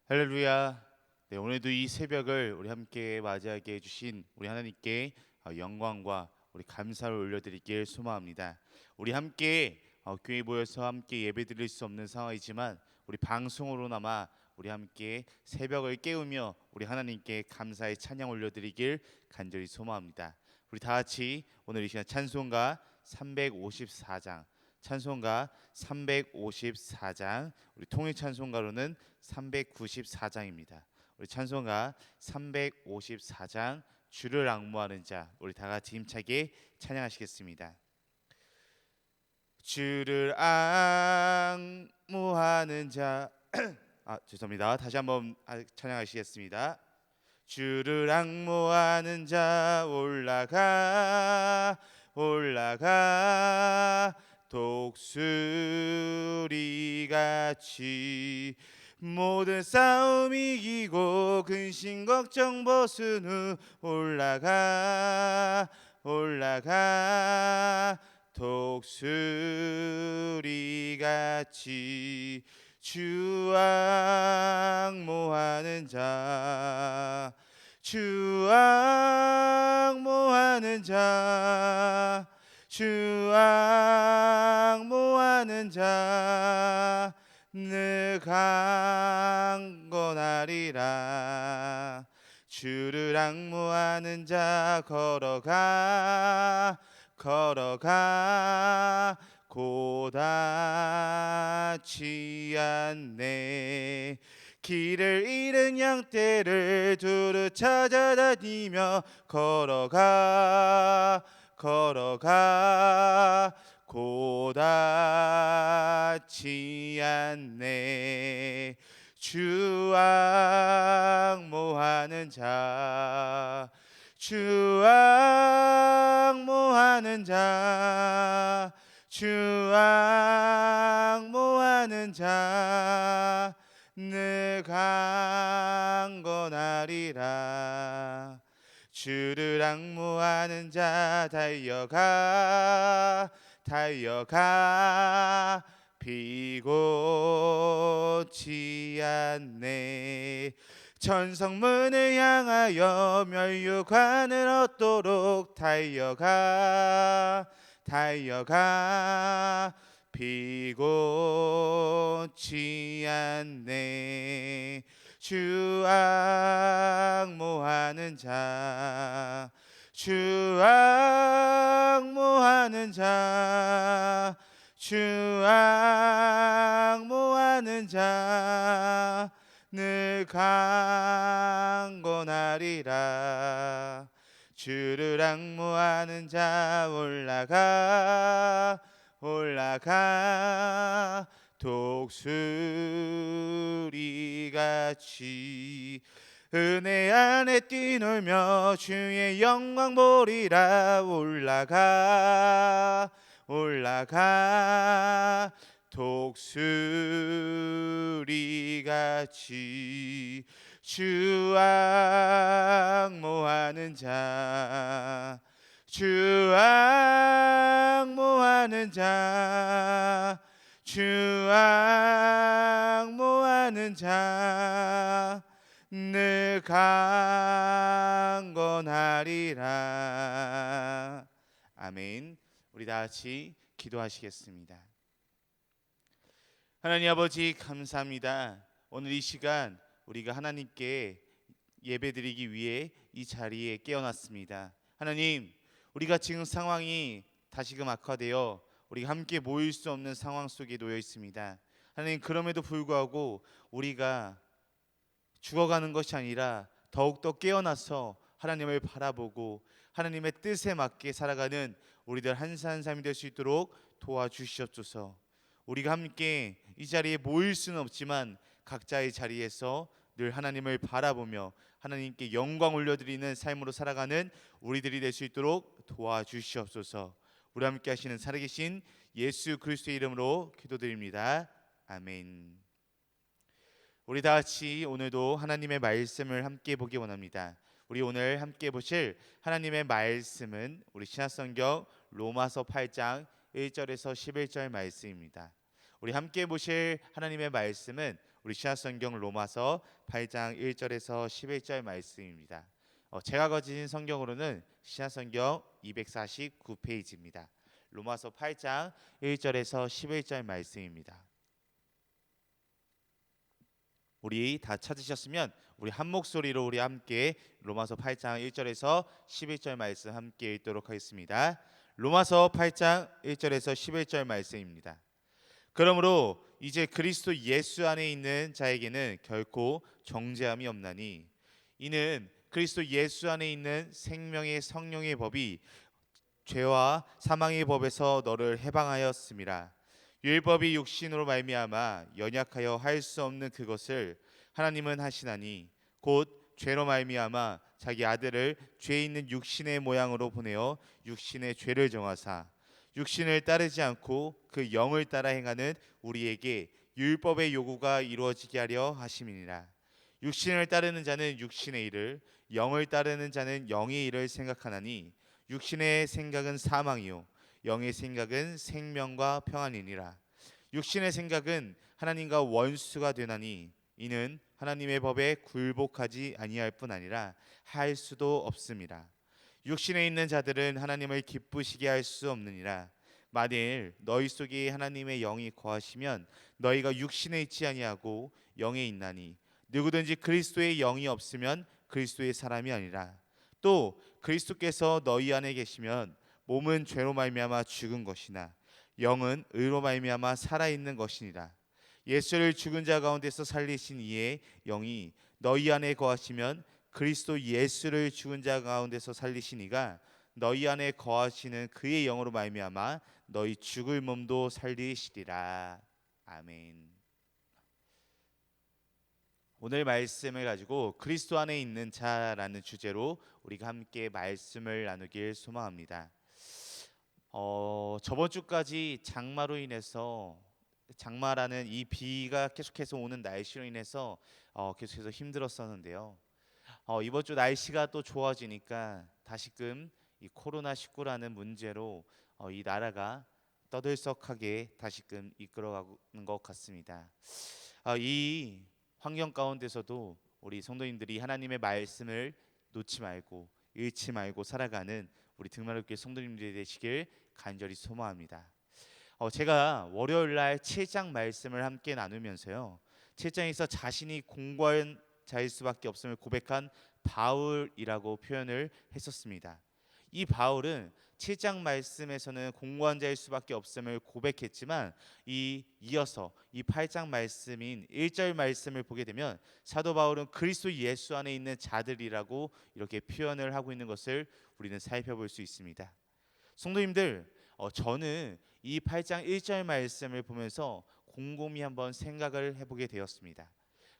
할렐루야. 네, 오늘도 이 새벽을 우리 함께 맞이하게 해주신 우리 하나님께 영광과 우리 감사를 올려드리길 소망합니다. 우리 함께 교회 모여서 함께 예배드릴 수 없는 상황이지만 우리 방송으로나마 우리 함께 새벽을 깨우며 우리 하나님께 감사의 찬양 올려드리길 간절히 소망합니다. 우리 다 같이 오늘 이 시간 찬송가 354장 찬송가 354장 우리 통일 찬송가로는 394장입니다. 우리 찬송가 354장 주를 앙모하는 자 우리 다 같이 힘차게 찬양하시겠습니다. 주를 앙모하는 자 죄송합니다. 다시 한번 찬양하시겠습니다. 주를 앙모하는 자 올라가 독수리같이 모든 싸움 이기고 근심 걱정 벗은 후 올라가 독수리같이 주 앙모하는 자 주 앙모하는 자 주 앙모하는 자 늘 강건하리라. 주를 앙모하는 자 걸어가 고다치 않네. 길을 잃은 양떼를 두루 찾아다니며 걸어가 고다치 않네. 주 앙모하는 자 주 앙모하는 자 주 앙모하는 자 늘 강건하리라. 주를 앙모하는 자 달려가 비고치 않네. 천성문을 향하여 멸류관을 얻도록 달려가 비고치 않네. 주 앙모하는 자 주 앙모하는 자 주 앙모하는 자 늘 강건하리라. 주를 앙모하는 자 올라가 독수리같이 은혜 안에 뛰놀며 주의 영광 보리라. 올라가 독수리같이 주 앙모하는 자 주 앙모하는 자 주 앙모하는 자 늘 강건하리라. 아멘. 우리 다 같이 기도하시겠습니다. 하나님 아버지 감사합니다. 오늘 이 시간 우리가 하나님께 예배드리기 위해 이 자리에 깨어났습니다. 하나님, 우리가 지금 상황이 다시금 악화되어 우리가 함께 모일 수 없는 상황 속에 놓여 있습니다. 하나님, 그럼에도 불구하고 우리가 죽어가는 것이 아니라 더욱더 깨어나서 하나님을 바라보고 하나님의 뜻에 맞게 살아가는 우리들 한 사람 한 사람이 될 수 있도록 도와주시옵소서. 우리가 함께 이 자리에 모일 수는 없지만 각자의 자리에서 늘 하나님을 바라보며 하나님께 영광 올려드리는 삶으로 살아가는 우리들이 될 수 있도록 도와주시옵소서. 우리 함께 하시는 살아계신 예수 그리스도의 이름으로 기도드립니다. 아멘. 우리 다 같이 오늘도 하나님의 말씀을 함께 보기 원합니다. 우리 오늘 함께 보실 하나님의 말씀은 우리 신약성경 로마서 8장 1절에서 11절 말씀입니다. 우리 함께 보실 하나님의 말씀은 우리 신약성경 로마서 8장 1절에서 11절 말씀입니다. 제가 가진 성경으로는 신약성경 249페이지입니다. 로마서 8장 1절에서 11절 말씀입니다. 우리 다 찾으셨으면 우리 한 목소리로 우리 함께 로마서 8장 1절에서 11절 말씀 함께 읽도록 하겠습니다. 로마서 8장 1절에서 11절 말씀입니다. 그러므로 이제 그리스도 예수 안에 있는 자에게는 결코 정죄함이 없나니 이는 그리스도 예수 안에 있는 생명의 성령의 법이 죄와 사망의 법에서 너를 해방하였음이라. 율법이 육신으로 말미암아 연약하여 할 수 없는 그것을 하나님은 하시나니 곧 죄로 말미암아 자기 아들을 죄 있는 육신의 모양으로 보내어 육신의 죄를 정하사 육신을 따르지 않고 그 영을 따라 행하는 우리에게 율법의 요구가 이루어지게 하려 하심이니라. 육신을 따르는 자는 육신의 일을, 영을 따르는 자는 영의 일을 생각하나니 육신의 생각은 사망이요 영의 생각은 생명과 평안이니라. 육신의 생각은 하나님과 원수가 되나니 이는 하나님의 법에 굴복하지 아니할 뿐 아니라 할 수도 없음이라. 육신에 있는 자들은 하나님을 기쁘시게 할 수 없느니라. 만일 너희 속에 하나님의 영이 거하시면 너희가 육신에 있지 아니하고 영에 있나니 누구든지 그리스도의 영이 없으면 그리스도의 사람이 아니라. 또 그리스도께서 너희 안에 계시면 몸은 죄로 말미암아 죽은 것이나 영은 의로 말미암아 살아 있는 것이니라. 예수를 죽은 자 가운데서 살리신 이의 영이 너희 안에 거하시면 그리스도 예수를 죽은 자 가운데서 살리신 이가 너희 안에 거하시는 그의 영으로 말미암아 너희 죽을 몸도 살리시리라. 아멘. 오늘 말씀을 가지고 그리스도 안에 있는 자라는 주제로 우리가 함께 말씀을 나누길 소망합니다. 저번 주까지 장마로 인해서 장마라는 이 비가 계속해서 오는 날씨로 인해서 계속해서 힘들었었는데요. 이번 주 날씨가 또 좋아지니까 다시금 이 코로나19라는 문제로 이 나라가 떠들썩하게 다시금 이끌어가는 것 같습니다. 이 환경 가운데서도 우리 성도님들이 하나님의 말씀을 놓지 말고 잃지 말고 살아가는 우리 등만교회 성도님들이 되시길 간절히 소망합니다. 제가 월요일 날 7장 말씀을 함께 나누면서요. 7장에서 자신이 공고한 자일 수밖에 없음을 고백한 바울이라고 표현을 했었습니다. 이 바울은 7장 말씀에서는 공고한 자일 수밖에 없음을 고백했지만 이어서 이 8장 말씀인 1절 말씀을 보게 되면 사도 바울은 그리스도 예수 안에 있는 자들이라고 이렇게 표현을 하고 있는 것을 우리는 살펴볼 수 있습니다. 성도님들, 저는 이 8장 1절 말씀을 보면서 곰곰이 한번 생각을 해보게 되었습니다.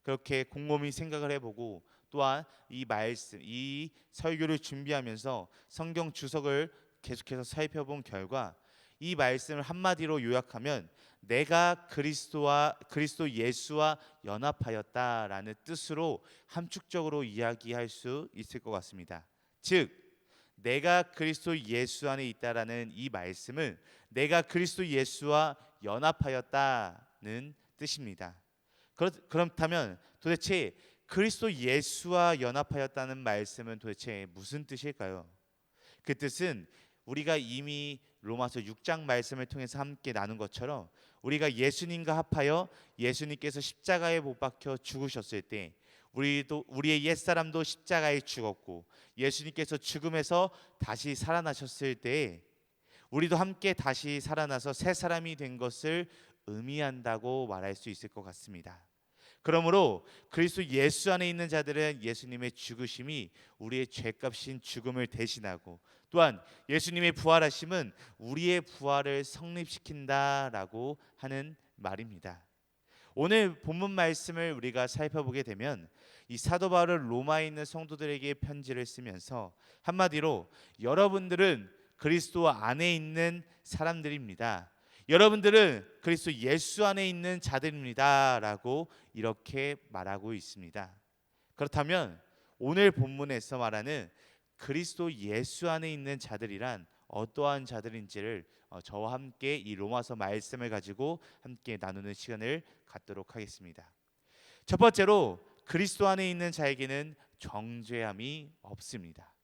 그렇게 곰곰이 생각을 해보고 또한 이 말씀, 이 설교를 준비하면서 성경 주석을 계속해서 살펴본 결과 이 말씀을 한마디로 요약하면 내가 그리스도 예수와 연합하였다라는 뜻으로 함축적으로 이야기할 수 있을 것 같습니다. 즉 내가 그리스도 예수 안에 있다라는 이 말씀은 내가 그리스도 예수와 연합하였다는 뜻입니다. 그렇다면 도대체 그리스도 예수와 연합하였다는 말씀은 도대체 무슨 뜻일까요? 그 뜻은 우리가 이미 로마서 6장 말씀을 통해서 함께 나눈 것처럼 우리가 예수님과 합하여 예수님께서 십자가에 못 박혀 죽으셨을 때 우리의 옛사람도 십자가에 죽었고 예수님께서 죽음에서 다시 살아나셨을 때 우리도 함께 다시 살아나서 새 사람이 된 것을 의미한다고 말할 수 있을 것 같습니다. 그러므로 그리스도 예수 안에 있는 자들은 예수님의 죽으심이 우리의 죄값인 죽음을 대신하고 또한 예수님의 부활하심은 우리의 부활을 성립시킨다라고 하는 말입니다. 오늘 본문 말씀을 우리가 살펴보게 되면 이 사도 바울은 로마에 있는 성도들에게 편지를 쓰면서 한마디로 여러분들은 그리스도 안에 있는 사람들입니다. 여러분들은 그리스도 예수 안에 있는 자들입니다라고 이렇게 말하고 있습니다. 그렇다면 오늘 본문에서 말하는 그리스도 예수 안에 있는 자들이란 어떠한 자들인지를 저와 함께 이 로마서 말씀을 가지고 함께 나누는 시간을 갖도록 하겠습니다. 첫 번째로 그리스도 안에 있는 자에게는 정죄함이 없습니다.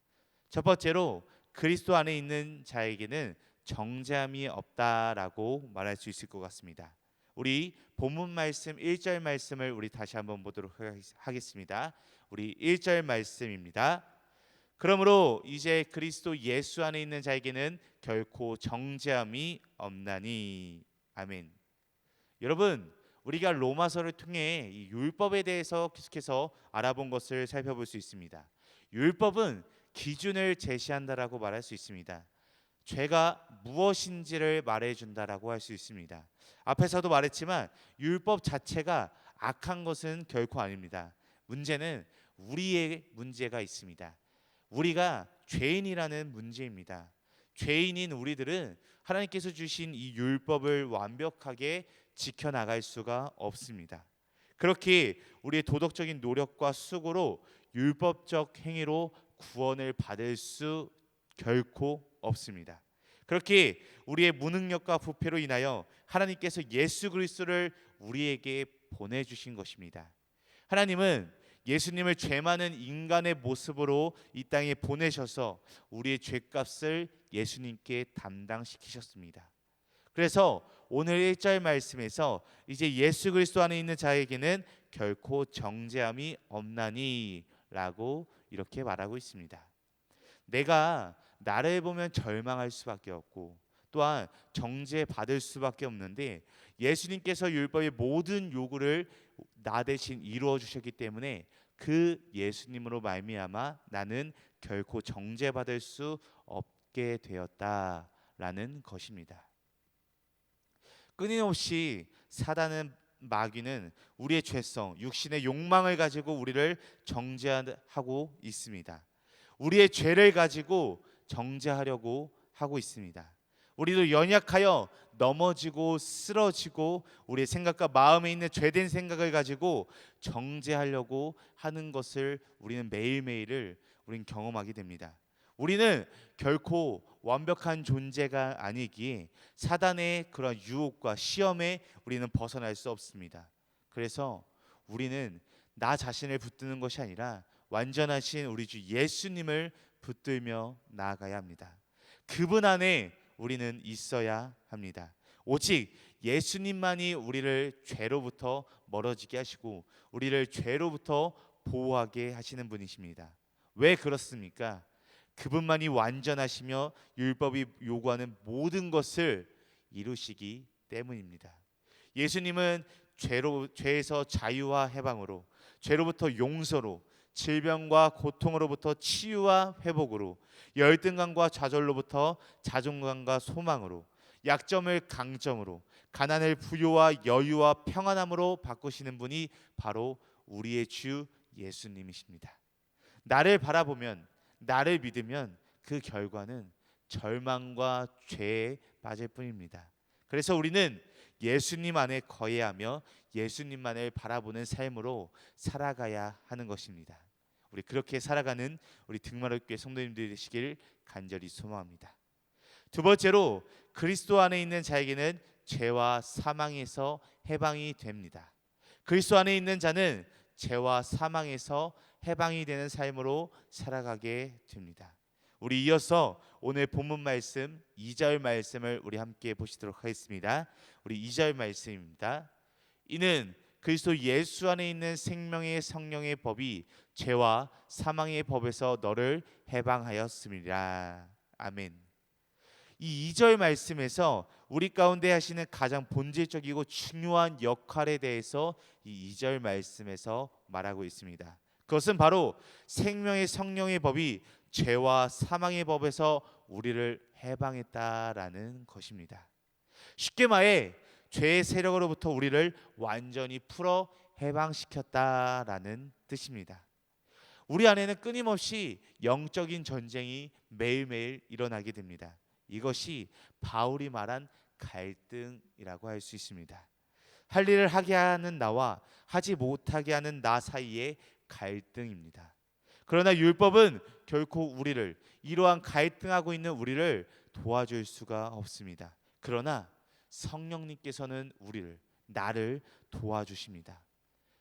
첫 번째로 그리스도 안에 있는 자에게는 정죄함이 없다라고 말할 수 있을 것 같습니다. 우리 본문 말씀 1절 말씀을 우리 다시 한번 보도록 하겠습니다. 우리 1절 말씀입니다. 그러므로 이제 그리스도 예수 안에 있는 자에게는 결코 정죄함이 없나니. 아멘. 여러분, 우리가 로마서를 통해 이 율법에 대해서 계속해서 알아본 것을 살펴볼 수 있습니다. 율법은 기준을 제시한다라고 말할 수 있습니다. 죄가 무엇인지를 말해준다라고 할 수 있습니다. 앞에서도 말했지만 율법 자체가 악한 것은 결코 아닙니다. 문제는 우리의 문제가 있습니다. 우리가 죄인이라는 문제입니다. 죄인인 우리들은 하나님께서 주신 이 율법을 완벽하게 지켜나갈 수가 없습니다. 그렇게 우리의 도덕적인 노력과 수고로 율법적 행위로 구원을 받을 수 결코 없습니다. 그렇게 우리의 무능력과 부패로 인하여 하나님께서 예수 그리스도를 우리에게 보내주신 것입니다. 하나님은 예수님을 죄 많은 인간의 모습으로 이 땅에 보내셔서 우리의 죄값을 예수님께 담당시키셨습니다. 그래서 오늘 1절 말씀에서 이제 예수 그리스도 안에 있는 자에게는 결코 정죄함이 없나니 라고 이렇게 말하고 있습니다. 내가 나를 보면 절망할 수밖에 없고 또한 정죄받을 수밖에 없는데 예수님께서 율법의 모든 요구를 나 대신 이루어 주셨기 때문에 그 예수님으로 말미암아 나는 결코 정죄받을 수 없게 되었다라는 것입니다. 끊임없이 사단은 마귀는 우리의 죄성, 육신의 욕망을 가지고 우리를 정죄하고 있습니다. 우리의 죄를 가지고 정죄하려고 하고 있습니다. 우리도 연약하여 넘어지고 쓰러지고 우리의 생각과 마음에 있는 죄된 생각을 가지고 정죄하려고 하는 것을 우리는 매일매일을 우리는 경험하게 됩니다. 우리는 결코 완벽한 존재가 아니기에 사단의 그런 유혹과 시험에 우리는 벗어날 수 없습니다. 그래서 우리는 나 자신을 붙드는 것이 아니라 완전하신 우리 주 예수님을 붙들며 나아가야 합니다. 그분 안에 우리는 있어야 합니다. 오직 예수님만이 우리를 죄로부터 멀어지게 하시고 우리를 죄로부터 보호하게 하시는 분이십니다. 왜 그렇습니까? 그분만이 완전하시며 율법이 요구하는 모든 것을 이루시기 때문입니다. 예수님은 죄에서 자유와 해방으로, 죄로부터 용서로, 질병과 고통으로부터 치유와 회복으로, 열등감과 좌절로부터 자존감과 소망으로, 약점을 강점으로, 가난을 부요와 여유와 평안함으로 바꾸시는 분이 바로 우리의 주 예수님이십니다. 나를 바라보면, 나를 믿으면 그 결과는 절망과 죄에 빠질 뿐입니다. 그래서 우리는 예수님 안에 거해하며 예수님만을 바라보는 삶으로 살아가야 하는 것입니다. 우리 그렇게 살아가는 우리 등마루교회 성도님들이 되시길 간절히 소망합니다. 두 번째로 그리스도 안에 있는 자에게는 죄와 사망에서 해방이 됩니다. 그리스도 안에 있는 자는 죄와 사망에서 해방이 되는 삶으로 살아가게 됩니다. 우리 이어서 오늘 본문 말씀 2절 말씀을 우리 함께 보시도록 하겠습니다. 우리 2절 말씀입니다. 이는 그리스도 예수 안에 있는 생명의 성령의 법이 죄와 사망의 법에서 너를 해방하였음이라. 아멘. 이 2절 말씀에서 우리 가운데 하시는 가장 본질적이고 중요한 역할에 대해서 이 2절 말씀에서 말하고 있습니다. 그것은 바로 생명의 성령의 법이 죄와 사망의 법에서 우리를 해방했다라는 것입니다. 쉽게 말해 죄의 세력으로부터 우리를 완전히 풀어 해방시켰다라는 뜻입니다. 우리 안에는 끊임없이 영적인 전쟁이 매일매일 일어나게 됩니다. 이것이 바울이 말한 갈등이라고 할 수 있습니다. 할 일을 하게 하는 나와 하지 못하게 하는 나 사이의 갈등입니다. 그러나 율법은 결코 우리를, 이러한 갈등하고 있는 우리를 도와줄 수가 없습니다. 그러나 성령님께서는 우리를, 나를 도와주십니다.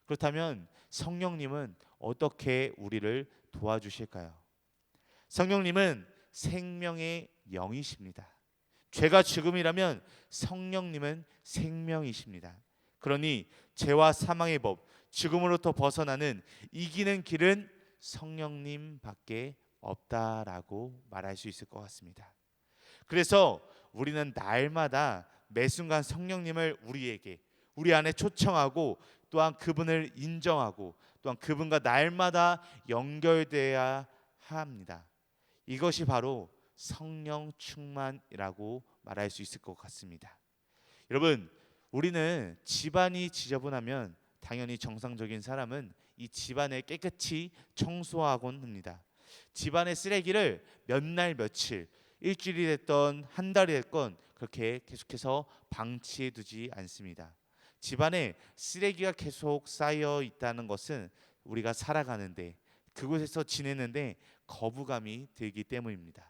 그렇다면 성령님은 어떻게 우리를 도와주실까요? 성령님은 생명의 영이십니다. 죄가 죽음이라면 성령님은 생명이십니다. 그러니 죄와 사망의 법, 죽음으로부터 벗어나는 이기는 길은 성령님밖에 없다라고 말할 수 있을 것 같습니다. 그래서 우리는 날마다 매 순간 성령님을 우리 안에 초청하고 또한 그분을 인정하고 또한 그분과 날마다 연결돼야 합니다. 이것이 바로 성령 충만이라고 말할 수 있을 것 같습니다. 여러분, 우리는 집안이 지저분하면 당연히 정상적인 사람은 이 집안을 깨끗이 청소하곤 합니다. 집안의 쓰레기를 몇 날 며칠, 일주일이 됐던 한 달이 됐건 그렇게 계속해서 방치해 두지 않습니다. 집안에 쓰레기가 계속 쌓여 있다는 것은 우리가 살아가는데, 그곳에서 지내는데 거부감이 들기 때문입니다.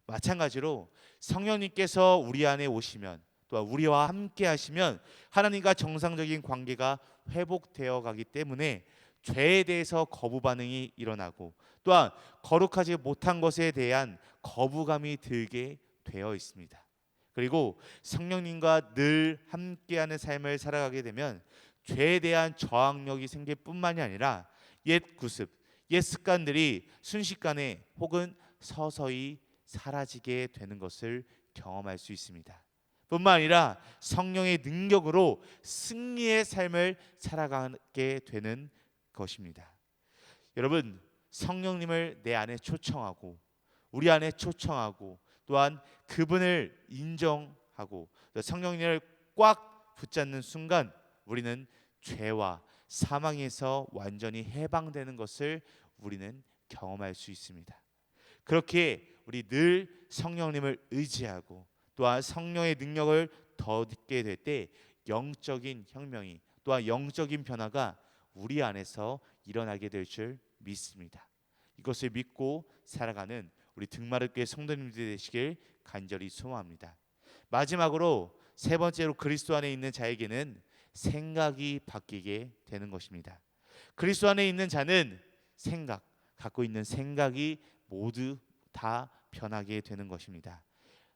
마찬가지로 성령님께서 우리 안에 오시면, 또한 우리와 함께 하시면 하나님과 정상적인 관계가 회복되어 가기 때문에 죄에 대해서 거부 반응이 일어나고 또한 거룩하지 못한 것에 대한 거부감이 들게 되어 있습니다. 그리고 성령님과 늘 함께하는 삶을 살아가게 되면 죄에 대한 저항력이 생길 뿐만이 아니라 옛 구습, 옛 습관들이 순식간에 혹은 서서히 사라지게 되는 것을 경험할 수 있습니다. 뿐만 아니라 성령의 능력으로 승리의 삶을 살아가게 되는 것입니다. 여러분, 성령님을 내 안에 초청하고 우리 안에 초청하고 또한 그분을 인정하고 성령님을 꽉 붙잡는 순간 우리는 죄와 사망에서 완전히 해방되는 것을 우리는 경험할 수 있습니다. 그렇게 우리 늘 성령님을 의지하고 또한 성령의 능력을 더 얻게 될 때 영적인 혁명이 또한 영적인 변화가 우리 안에서 일어나게 될 줄 믿습니다. 이것을 믿고 살아가는 우리 등마르교회 성도님들 되시길 간절히 소망합니다. 마지막으로 세 번째로 그리스도 안에 있는 자에게는 생각이 바뀌게 되는 것입니다. 그리스도 안에 있는 자는 갖고 있는 생각이 모두 다 변하게 되는 것입니다.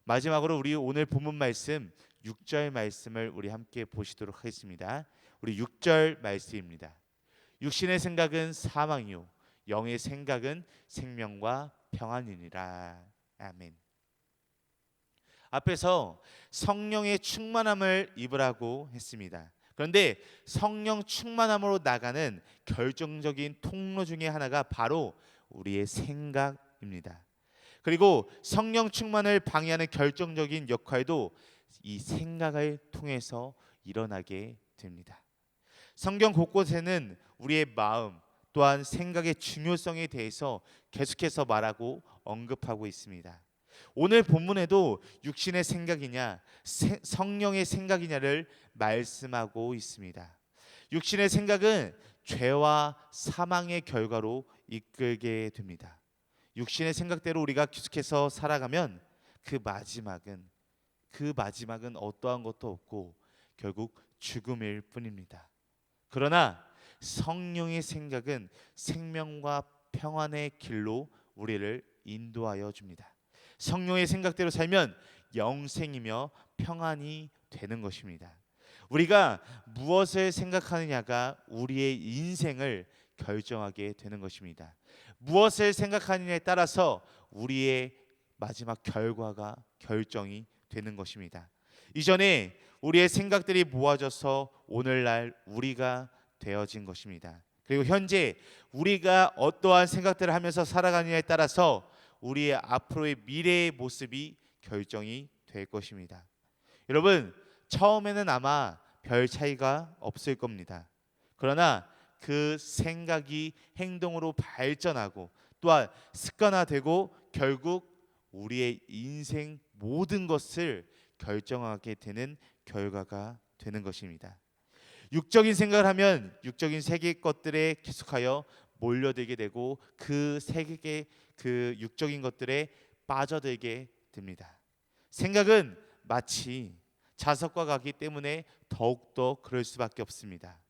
마지막으로 우리 오늘 본문 말씀 6절 말씀을 우리 함께 보시도록 하겠습니다. 우리 6절 말씀입니다. 육신의 생각은 사망이요 영의 생각은 생명과 평안이니라. 아멘. 앞에서 성령의 충만함을 입으라고 했습니다. 그런데 성령 충만함으로 나가는 결정적인 통로 중에 하나가 바로 우리의 생각입니다. 그리고 성령 충만을 방해하는 결정적인 역할도 이 생각을 통해서 일어나게 됩니다. 성경 곳곳에는 우리의 마음 또한 생각의 중요성에 대해서 계속해서 말하고 언급하고 있습니다. 오늘 본문에도 육신의 생각이냐 성령의 생각이냐를 말씀하고 있습니다. 육신의 생각은 죄와 사망의 결과로 이끌게 됩니다. 육신의 생각대로 우리가 계속해서 살아가면 그 마지막은 어떠한 것도 없고 결국 죽음일 뿐입니다. 그러나 성령의 생각은 생명과 평안의 길로 우리를 인도하여 줍니다. 성령의 생각대로 살면 영생이며 평안이 되는 것입니다. 우리가 무엇을 생각하느냐가 우리의 인생을 결정하게 되는 것입니다. 무엇을 생각하느냐에 따라서 우리의 마지막 결과가 결정이 되는 것입니다. 이전에 우리의 생각들이 모아져서 오늘날 우리가 되어진 것입니다. 그리고 현재 우리가 어떠한 생각들을 하면서 살아가느냐에 따라서 우리의 앞으로의 미래의 모습이 결정이 될 것입니다. 여러분, 처음에는 아마 별 차이가 없을 겁니다. 그러나 그 생각이 행동으로 발전하고 또한 습관화되고 결국 우리의 인생 모든 것을 결정하게 되는 결과가 되는 것입니다. 육적인 생각을 하면 육적인 세계 것들에 계속하여 몰려들게 되고 그 세계 그 육적인 것들에 빠져들게 됩니다. 생각은 마치 자석과 같기 때문에 더욱더 그럴 수밖에 없습니다.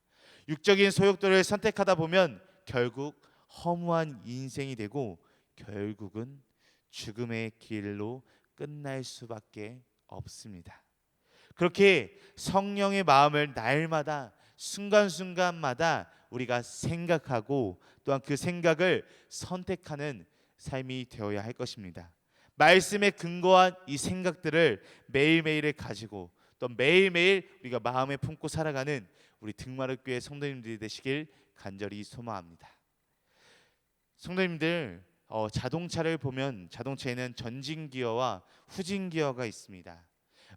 육적인 소욕들을 선택하다 보면 결국 허무한 인생이 되고 결국은 죽음의 길로 끝날 수밖에 없습니다. 그렇게 성령의 마음을 날마다 순간순간마다 우리가 생각하고 또한 그 생각을 선택하는 삶이 되어야 할 것입니다. 말씀에 근거한 이 생각들을 매일매일 가지고 또 매일매일 우리가 마음에 품고 살아가는 우리 등마룻교회 성도님들이 되시길 간절히 소망합니다. 성도님들, 자동차를 보면 자동차에는 전진기어와 후진기어가 있습니다.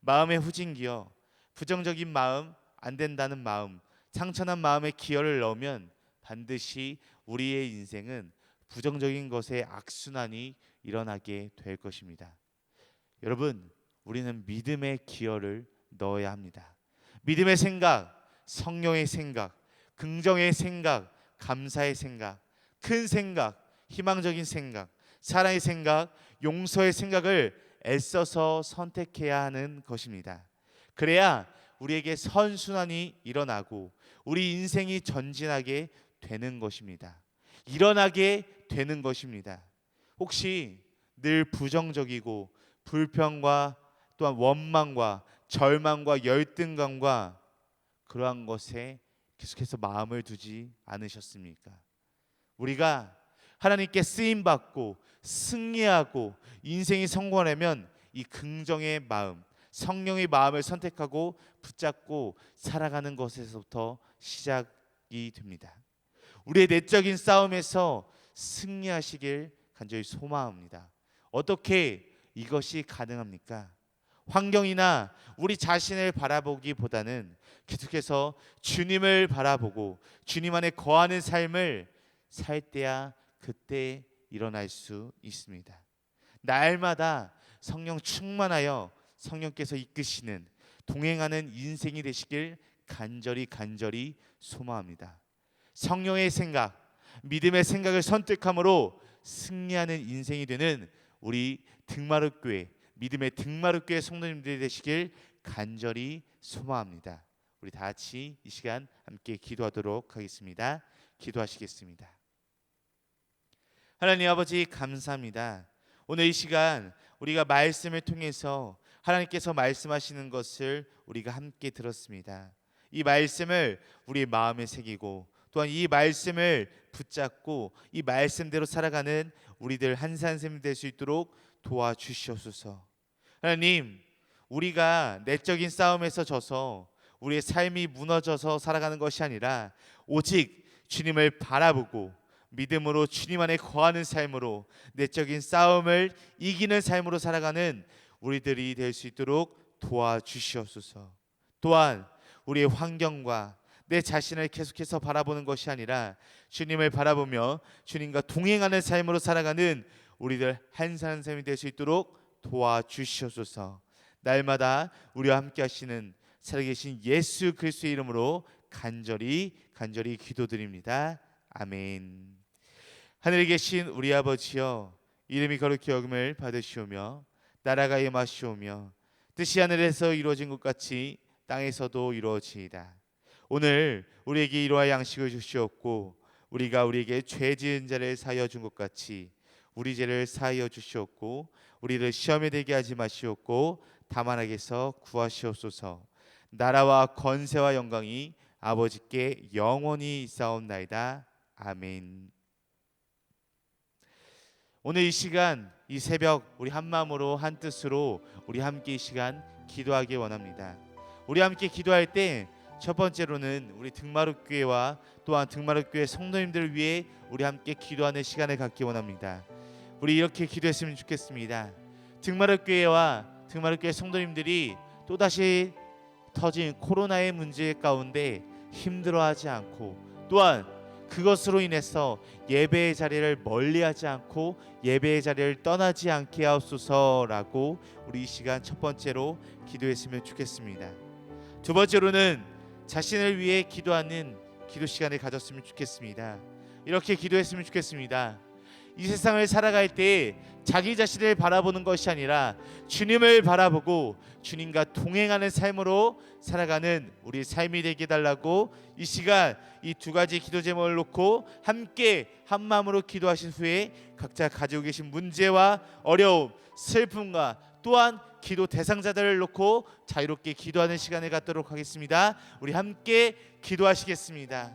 마음의 후진기어, 부정적인 마음, 안 된다는 마음, 상처난 마음에 기어를 넣으면 반드시 우리의 인생은 부정적인 것의 악순환이 일어나게 될 것입니다. 여러분, 우리는 믿음의 기어를 넣어야 합니다. 믿음의 생각, 성령의 생각, 긍정의 생각, 감사의 생각, 큰 생각, 희망적인 생각, 사랑의 생각, 용서의 생각을 애써서 선택해야 하는 것입니다. 그래야 우리에게 선순환이 일어나고 우리 인생이 전진하게 되는 것입니다. 일어나게 되는 것입니다. 혹시 늘 부정적이고 불평과 또한 원망과 절망과 열등감과 그러한 것에 계속해서 마음을 두지 않으셨습니까? 우리가 하나님께 쓰임 받고 승리하고 인생이 성공하려면 이 긍정의 마음, 성령의 마음을 선택하고 붙잡고 살아가는 것에서부터 시작이 됩니다. 우리의 내적인 싸움에서 승리하시길 간절히 소망합니다. 어떻게 이것이 가능합니까? 환경이나 우리 자신을 바라보기보다는 계속해서 주님을 바라보고 주님 안에 거하는 삶을 살 때야 그때 일어날 수 있습니다. 날마다 성령 충만하여 성령께서 이끄시는 동행하는 인생이 되시길 간절히 소망합니다. 성령의 생각, 믿음의 생각을 선택함으로 승리하는 인생이 되는 우리 등마룻교회, 믿음의 등마룻교회 성도님들이 되시길 간절히 소망합니다. 우리 다 같이 이 시간 함께 기도하도록 하겠습니다. 기도하시겠습니다. 하나님 아버지, 감사합니다. 오늘 이 시간 우리가 말씀을 통해서 하나님께서 말씀하시는 것을 우리가 함께 들었습니다. 이 말씀을 우리의 마음에 새기고 또한 이 말씀을 붙잡고 이 말씀대로 살아가는 우리들 한 사람이 될 수 있도록 도와주시옵소서. 하나님, 우리가 내적인 싸움에서 져서 우리의 삶이 무너져서 살아가는 것이 아니라 오직 주님을 바라보고 믿음으로 주님 안에 거하는 삶으로 내적인 싸움을 이기는 삶으로 살아가는 우리들이 될 수 있도록 도와주시옵소서. 또한 우리의 환경과 내 자신을 계속해서 바라보는 것이 아니라 주님을 바라보며 주님과 동행하는 삶으로 살아가는 우리들 한 사람 한 사람이 될 수 있도록 도와주시옵소서. 날마다 우리와 함께 하시는 살아계신 예수 그리스도의 이름으로 간절히 기도드립니다. 아멘. 하늘에 계신 우리 아버지여, 이름이 거룩히 여김을 받으시오며 나라가 임하시오며 뜻이 하늘에서 이루어진 것 같이 땅에서도 이루어지이다. 오늘 우리에게 이러한 양식을 주시옵고 우리가 우리에게 죄 지은 자를 사하여 준 것 같이 우리 죄를 사하여 주시옵고 우리를 시험에 들게 하지 마시옵고 다만 악에서 구하시옵소서. 나라와 권세와 영광이 아버지께 영원히 있사옵나이다. 아멘. 오늘 이 시간, 이 새벽 우리 한 마음으로 한 뜻으로 우리 함께 이 시간 기도하기 원합니다. 우리 함께 기도할 때 첫 번째로는 우리 등마룻교회와 또한 등마룻교회 성도님들을 위해 우리 함께 기도하는 시간을 갖기 원합니다. 우리 이렇게 기도했으면 좋겠습니다. 등마룻교회와 등마룻교회 성도님들이 또다시 터진 코로나의 문제 가운데 힘들어하지 않고 또한 그것으로 인해서 예배의 자리를 멀리하지 않고 예배의 자리를 떠나지 않게 하옵소서라고 우리 이 시간 첫 번째로 기도했으면 좋겠습니다. 두 번째로는 자신을 위해 기도하는 기도 시간을 가졌으면 좋겠습니다. 이렇게 기도했으면 좋겠습니다. 이 세상을 살아갈 때 자기 자신을 바라보는 것이 아니라 주님을 바라보고 주님과 동행하는 삶으로 살아가는 우리 삶이 되게 해달라고 이 시간 이 두 가지 기도 제목을 놓고 함께 한 마음으로 기도하신 후에 각자 가지고 계신 문제와 어려움, 슬픔과 또한 기도 대상자들을 놓고 자유롭게 기도하는 시간을 갖도록 하겠습니다. 우리 함께 기도하시겠습니다.